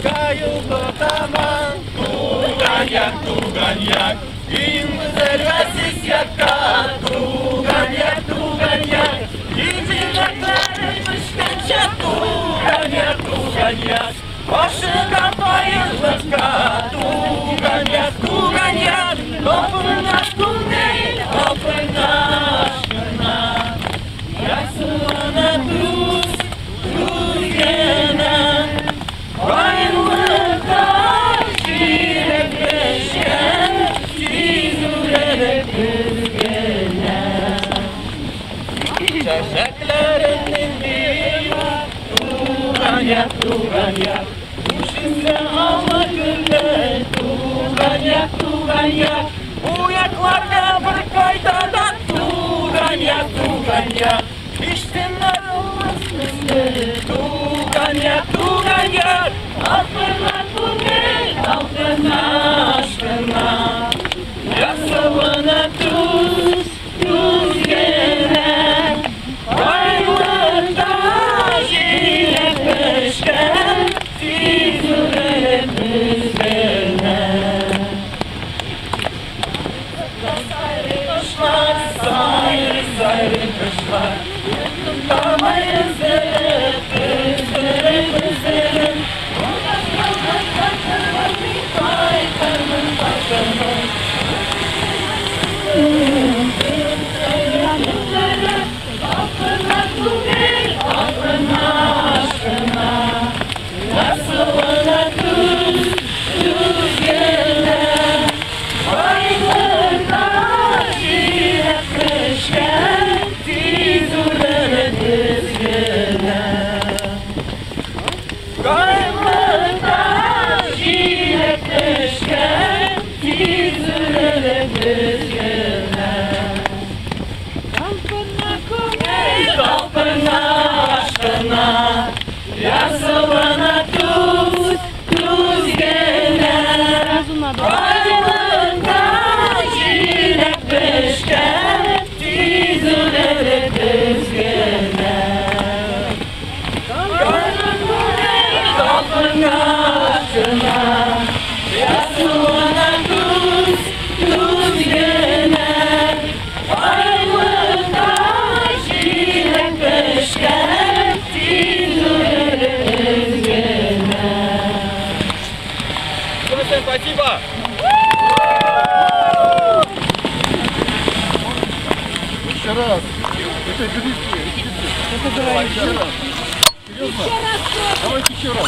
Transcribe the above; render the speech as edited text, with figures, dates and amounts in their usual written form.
каю потаман. Туганьяк, им взорвались яка. Туганьяк, иди на клары пышканча. Туганьяк, başına bayılırka. Туганьяк, Опынашкун değil, опына aşkına. Yaksılana tuz gene. Bayılırka şirekleşken. Çizürerek düzgene. Çeşeklerinin diyor. Туганьяк, Uşinse ama gülle. Туганьяк, Uyaklarda bir kaydada. Туганьяк, İçtinler olmasını. Туганьяк, Altına tugel, altına aşkına. Yasavına tuz gene. Bayılırda şirekleşken. Tizürere düzgene. Sayri kışlar Damayı zırıp Üzülüm Ay kanım başımı Altına tugel, altına aşkına. Nasılına tuz gene. Bayılırda şirekleşken. Tizürere düzgene. Bayılırda şirekleşken. Tizürere düzgene. Kalpına aşkına. Yasılına tuz gene. Bayılırda şirekleşken. Tizürere düzgene. Kalpına aşkına. Yasılına tuz gene. Bayılırda şirekleşken. Tizürere düzgene. Спасибо! Еще раз. Это берите. Еще раз. Серьезно? Давайте еще раз.